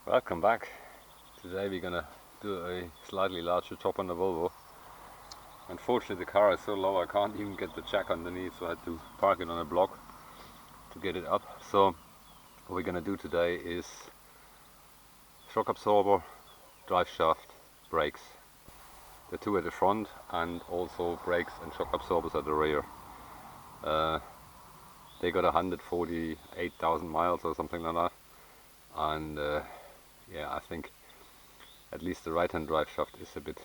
Welcome back. Today we're gonna do a slightly larger top on the Volvo. Unfortunately the car is so low I can't even get the jack underneath, so I had to park it on a block to get it up. So what we're gonna do today is shock absorber, drive shaft, brakes. The two at the front and also brakes and shock absorbers at the rear. They got 148,000 miles or something like that, and yeah, I think at least the right hand drive shaft is a bit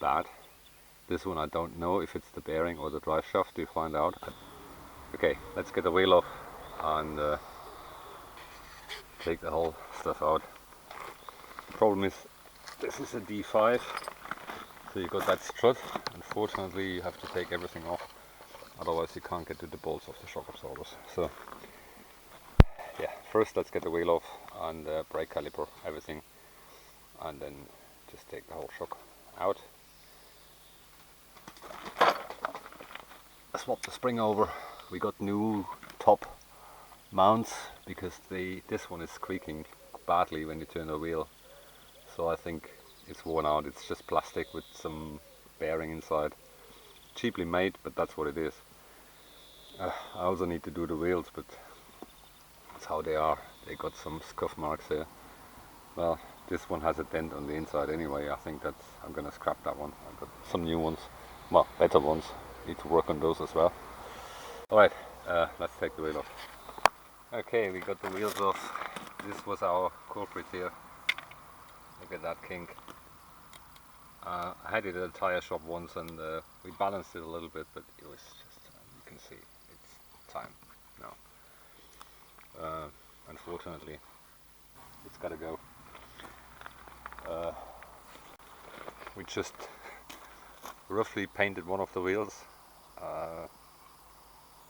bad. This one I don't know if it's the bearing or the drive shaft, we'll find out. Okay, let's get the wheel off and take the whole stuff out. The problem is this is a D5, so you got that strut. Unfortunately you have to take everything off, otherwise you can't get to the bolts of the shock absorbers. So yeah, first let's get the wheel off and brake caliper, everything, and then just take the whole shock out. Swap the spring over. We got new top mounts because this one is squeaking badly when you turn the wheel, so I think it's worn out. It's just plastic with some bearing inside, cheaply made, but that's what it is. I also need to do the wheels, but that's how they are. They got some scuff marks here. Well, this one has a dent on the inside anyway. I think I'm gonna scrap that one. I've got some new ones, well, better ones. Need to work on those as well. Alright, let's take the wheel off. Okay, we got the wheels off. This was our culprit here. Look at that kink. I had it at a tire shop once and we balanced it a little bit, but it was just, you can see, it's time now. Unfortunately, it's gotta go. We just roughly painted one of the wheels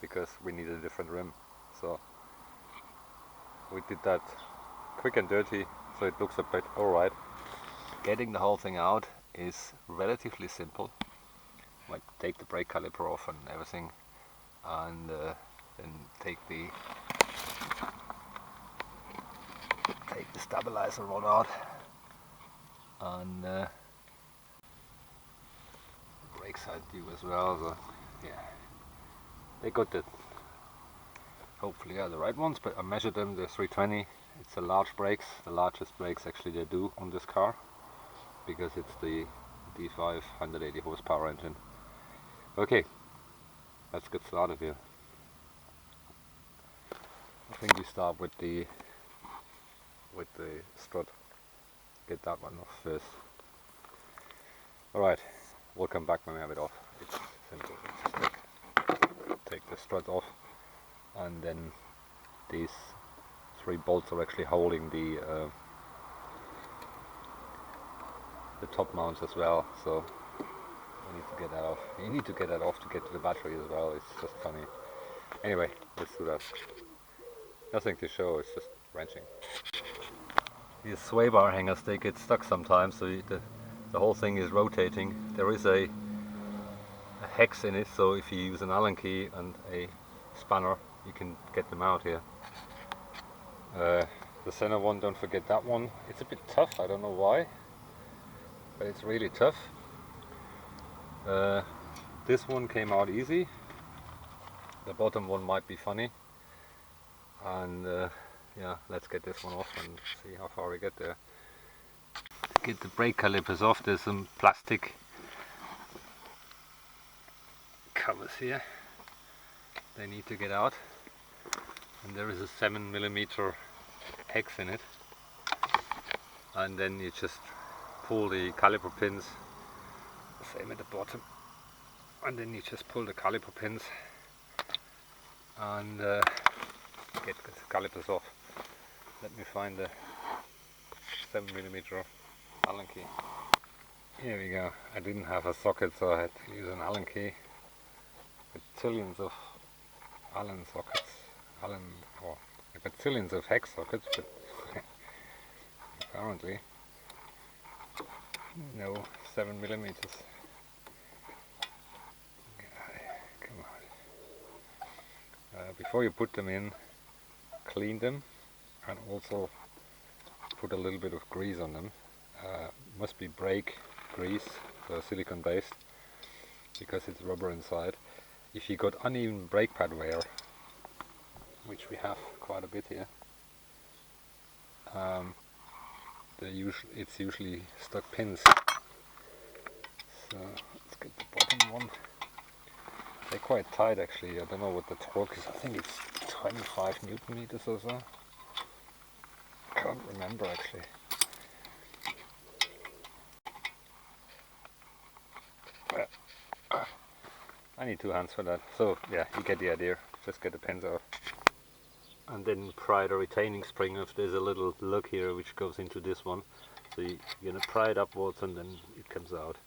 because we needed a different rim, so we did that quick and dirty, so it looks a bit alright. Getting the whole thing out is relatively simple. Like, take the brake caliper off and everything, and then take the stabilizer rod out, and the brakes I do as well. So yeah, they got the, hopefully are the right ones, but I measured them, they're 320. It's a large brakes, the largest brakes actually they do on this car, because it's the D5 180 horsepower engine. Okay, let's get started here. I think we start with the strut. Get that one off first. Alright, we'll come back when we have it off. It's simple. Just take the strut off, and then these three bolts are actually holding the top mounts as well, so we need to get that off. You need to get that off to get to the battery as well. It's just funny. Anyway, let's do that. Nothing to show, it's just wrenching. These sway bar hangers, they get stuck sometimes, so the whole thing is rotating. There is a hex in it, so if you use an Allen key and a spanner, you can get them out here. The center one, don't forget that one. It's a bit tough, I don't know why, but it's really tough. This one came out easy. The bottom one might be funny, and yeah, let's get this one off and see how far we get there. To get the brake calipers off, there's some plastic covers here. They need to get out, and there is a 7mm hex in it, and then you just pull the caliper pins, same at the bottom, and then you just pull the caliper pins and get the calipers off. Let me find the 7mm Allen key. Here we go. I didn't have a socket, so I had to use an Allen key with zillions of Allen sockets. I've got zillions of hex sockets, but apparently no 7mm. Come on. Before you put them in, clean them and also put a little bit of grease on them. Must be brake grease, so silicone based, because it's rubber inside. If you got uneven brake pad wear, which we have quite a bit here, it's usually stuck pins. So let's get the bottom one. They're quite tight actually. I don't know what the torque is. I think it's 25 Newton meters or so. Can't remember actually. I need 2 hands for that. So yeah, you get the idea. Just get the pins out. And then pry the retaining spring off. There's a little lug here which goes into this one. So you're going to pry it upwards and then it comes out.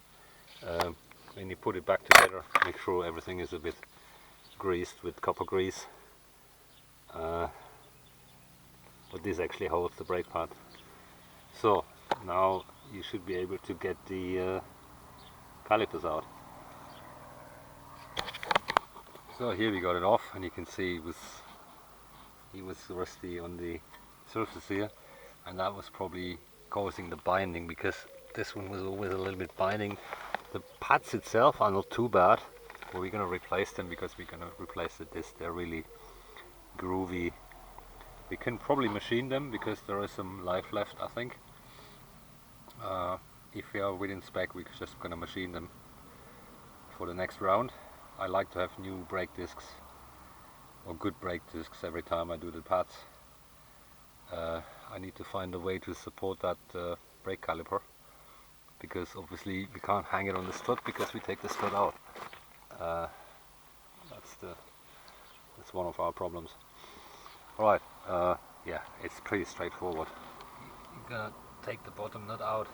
When you put it back together, make sure everything is a bit greased with copper grease. But this actually holds the brake pad. So now you should be able to get the calipers out. So here we got it off, and you can see he was rusty on the surface here, and that was probably causing the binding, because this one was always a little bit binding. The pads itself are not too bad, but we're going to replace them because we're going to replace the disc. They're really groovy. We can probably machine them because there is some life left, I think. If we are within spec, we're just going to machine them for the next round. I like to have new brake discs, or good brake discs, every time I do the pads. I need to find a way to support that brake caliper, because obviously we can't hang it on the strut because we take the strut out. That's one of our problems. Alright, yeah, it's pretty straightforward. You're gonna take the bottom nut out,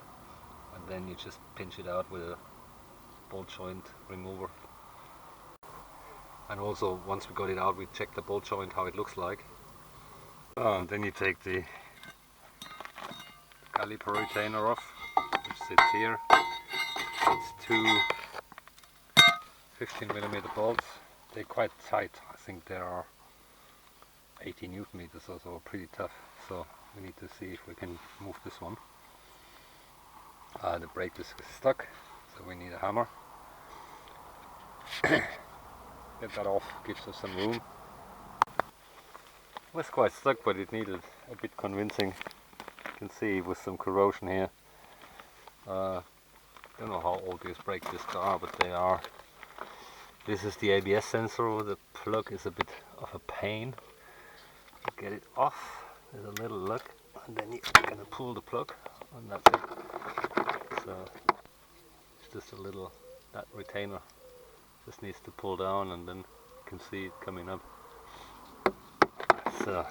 and then you just pinch it out with a bolt joint remover. And also, once we got it out, we check the bolt joint, how it looks like. And then you take the caliper retainer off, which sits here. It's 2 15mm bolts. They're quite tight. I think they are 80 Newton meters or so, pretty tough. So we need to see if we can move this one. The brake disc is stuck, so we need a hammer. Get that off, gives us some room. It was quite stuck, but it needed a bit convincing. You can see with some corrosion here. Don't know how old these brake discs are, but they are. This is the ABS sensor. The plug is a bit of a pain to get it off. There's a little lug, and then you're gonna pull the plug, and that's it. So it's just a little, that retainer just needs to pull down, and then you can see it coming up. So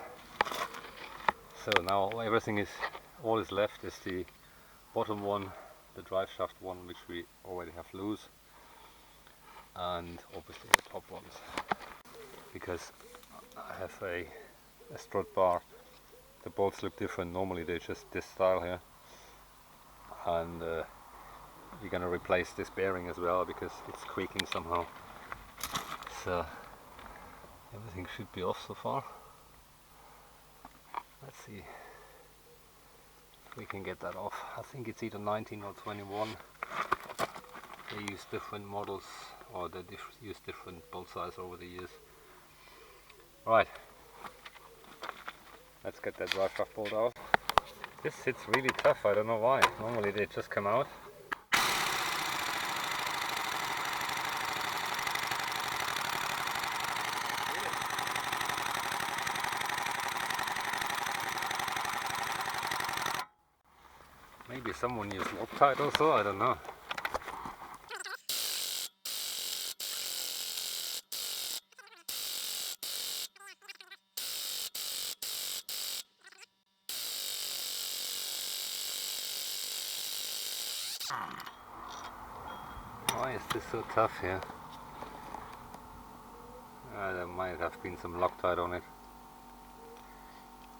now everything is, all is left is the bottom one, the drive shaft one, which we already have loose, and obviously the top ones, because I have a strut bar. The bolts look different. Normally they're just this style here, and we're going to replace this bearing as well because it's creaking somehow. So everything should be off so far. Let's see if we can get that off. I think it's either 19 or 21. They use different models, or they use different bolt size over the years. Right, let's get that drive shaft bolt out. This sits really tough, I don't know why. Normally they just come out. Maybe someone used Loctite also, I don't know. Why is this so tough here? There might have been some Loctite on it.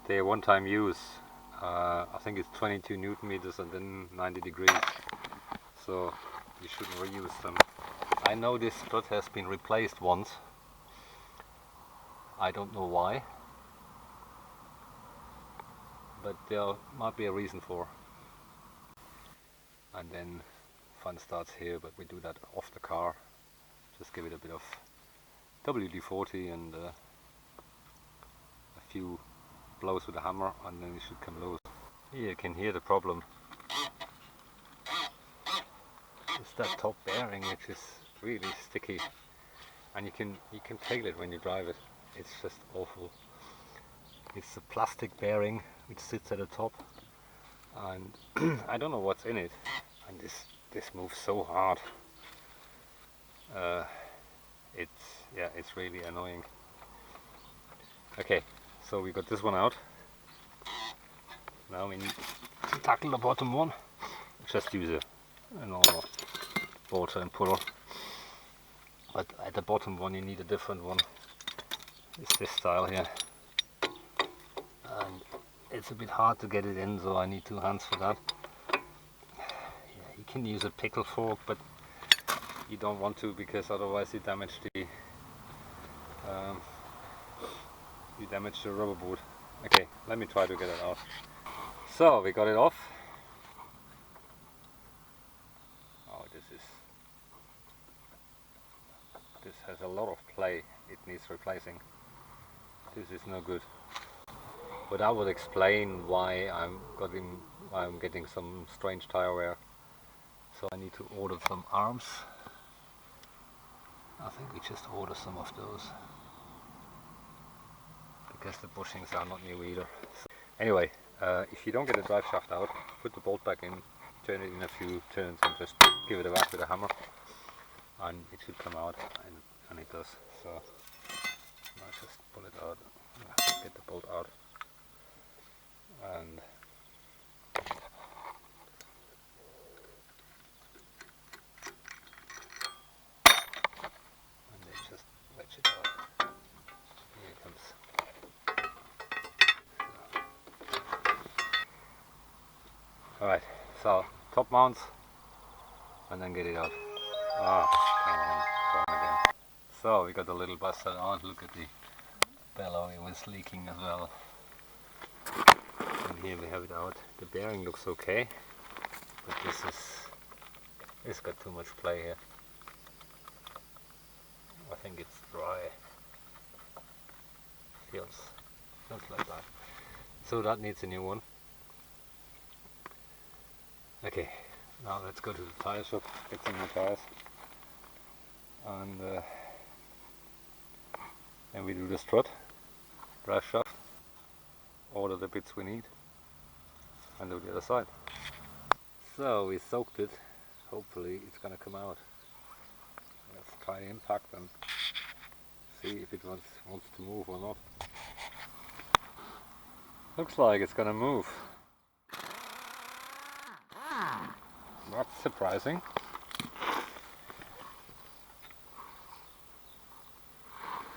They're one-time use. I think it's 22 Newton meters and then 90 degrees. So you shouldn't reuse them. I know this strut has been replaced once. I don't know why. but there might be a reason for. And then fun starts here, but we do that off the car. Just give it a bit of WD-40 and a few blows with a hammer, and then it should come loose. Here you can hear the problem. It's that top bearing which is really sticky, and you can feel it when you drive it. It's just awful. It's a plastic bearing which sits at the top, and I don't know what's in it, and this moves so hard. It's really annoying. Okay, so we got this one out. Now we need to tackle the bottom one. Just use a normal water and puller, but at the bottom one you need a different one. It's this style here, and it's a bit hard to get it in, so I need 2 hands for that. Yeah, you can use a pickle fork, but you don't want to, because otherwise you damage the rubber boot. Okay, let me try to get it out. So we got it off. Oh, this has a lot of play. It needs replacing. This is no good. But I will explain why I'm getting some strange tire wear. So I need to order some arms. I think we just order some of those, because the bushings are not new either. So anyway, if you don't get the drive shaft out, put the bolt back in, turn it in a few turns, and just give it a whack with a hammer, and it should come out, and it does. So now just pull it out, get the bolt out, and then just wedge it out. Here it comes. Alright, so top mounts, and then get it out. Ah, come on again. So we got the little bastard on. Look at the bellow, it was leaking as well. And here we have it out. The bearing looks okay, but it's got too much play here. I think it's dry. Feels like that. So that needs a new one. Okay, now let's go to the tire shop, get some new tires, and then we do the strut, drive shaft, order the bits we need, and do the other side. So we soaked it, hopefully it's gonna come out. Let's try the impact and see if it wants to move or not. Looks like it's gonna move. That's surprising.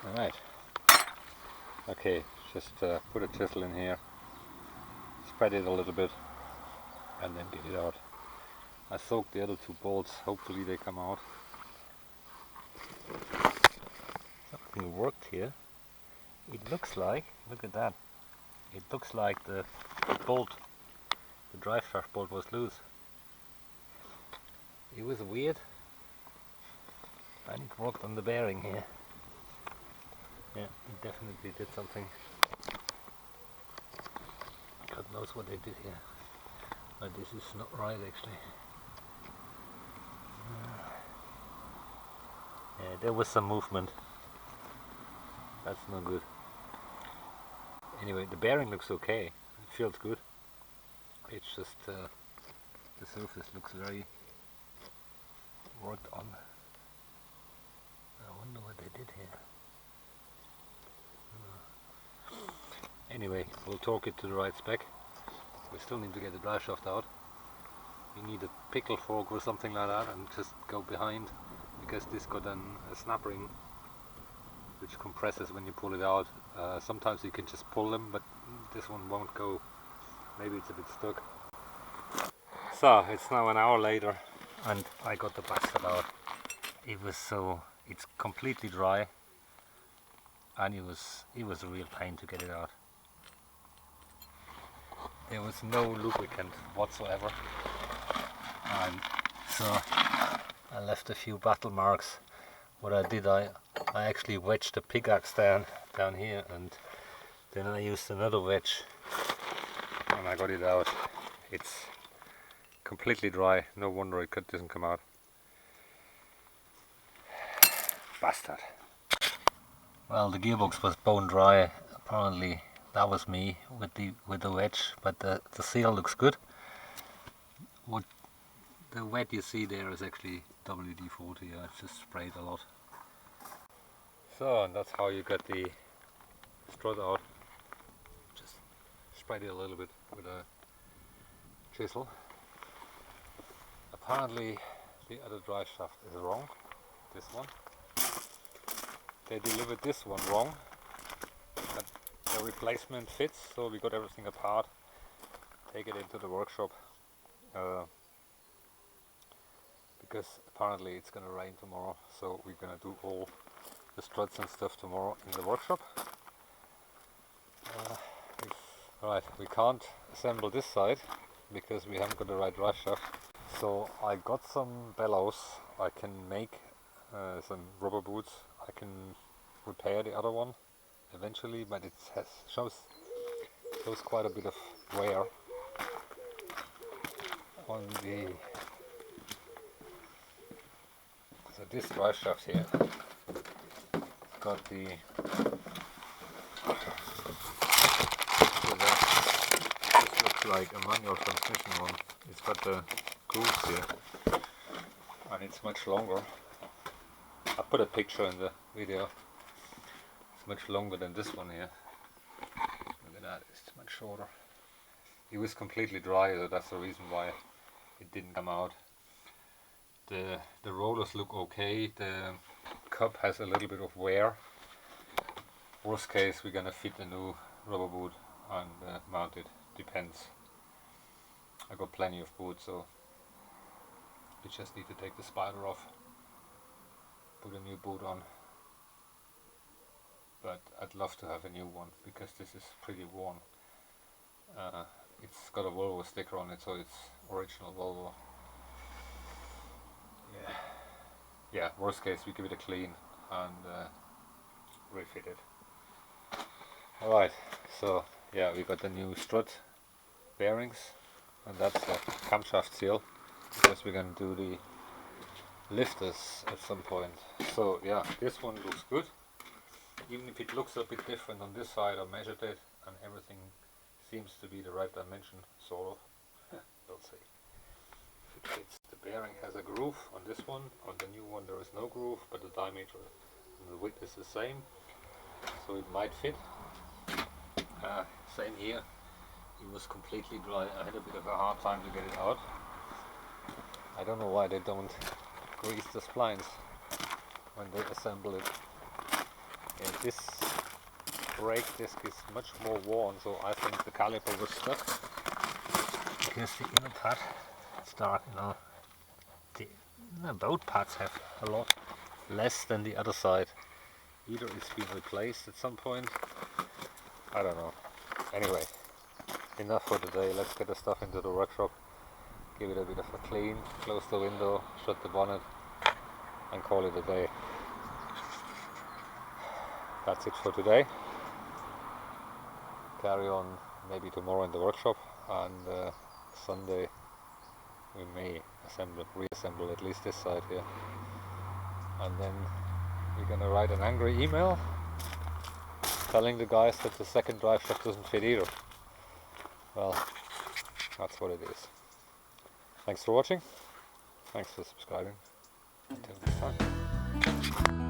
Alright. Okay, just put a chisel in here, spread it a little bit, and then get it out. I soaked the other 2 bolts, hopefully they come out. Something worked here. It looks like, look at that, it looks like the bolt, the drive shaft bolt was loose. It was weird, and it worked on the bearing here. Yeah, it definitely did something. God knows what they did here. But this is not right actually. Yeah, there was some movement. That's no good. Anyway, the bearing looks okay. It feels good. It's just the surface looks very worked on. I wonder what they did here. Anyway, we'll torque it to the right spec. We still need to get the drive shaft out. You need a pickle fork or something like that, and just go behind, because this got a snap ring which compresses when you pull it out. Sometimes you can just pull them, but this one won't go. Maybe it's a bit stuck. So it's now an hour later, and I got the bastard out. It's completely dry, and it was a real pain to get it out. there was no lubricant whatsoever, and so I left a few battle marks. What I did, I actually wedged the pickaxe down here, and then I used another wedge and I got it out. It's completely dry, no wonder it doesn't come out. Bastard. Well, the gearbox was bone dry. Apparently that was me with the wedge, but the seal looks good. What the wet you see there is actually WD-40. I just sprayed a lot. So, and that's how you get the strut out. Just sprayed it a little bit with a chisel. Apparently the other drive shaft is wrong, this one. They delivered this one wrong, but the replacement fits, so we got everything apart, take it into the workshop, because apparently it's gonna rain tomorrow, so we're gonna do all the struts and stuff tomorrow in the workshop. Right, we can't assemble this side because we haven't got the right drive shaft. So I got some bellows. I can make some rubber boots. I can repair the other one eventually, but it shows quite a bit of wear on the. So this drive shaft here got the. This looks like a manual transmission one. It's got the grooves here, and it's much longer. I put a picture in the video. It's much longer than this one here. Look at that, it's much shorter. It was completely dry, so that's the reason why it didn't come out. The rollers look okay. The cup has a little bit of wear. Worst case, we're gonna fit a new rubber boot and mount it. Depends. I got plenty of boots, so we just need to take the spider off, put a new boot on. But I'd love to have a new one because this is pretty worn. It's got a Volvo sticker on it, so it's original Volvo. Yeah, worst case we give it a clean and refit it. Alright, so yeah, we got the new strut bearings, and that's the camshaft seal, because we're going to do the lifters at some point. So yeah, this one looks good, even if it looks a bit different on this side. I measured it and everything seems to be the right dimension, sort of. We'll see if it fits. The bearing has a groove on this one. On the new one there is no groove, but the diameter and the width is the same, so it might fit. Same here, it was completely dry. I had a bit of a hard time to get it out. I don't know why they don't grease the splines when they assemble it. And this brake disc is much more worn, so I think the caliper was stuck, because the inner pad, it's dark, you know. Both pads have a lot less than the other side. Either it's been replaced at some point, I don't know. Anyway, enough for today. Let's get the stuff into the workshop, give it a bit of a clean, close the window, shut the bonnet, and call it a day. That's it for today. Carry on maybe tomorrow in the workshop, and Sunday we may reassemble at least this side here, and then we're gonna write an angry email telling the guys that the second drive shaft doesn't fit either. Well, that's what it is. Thanks for watching. Thanks for subscribing. Until next time.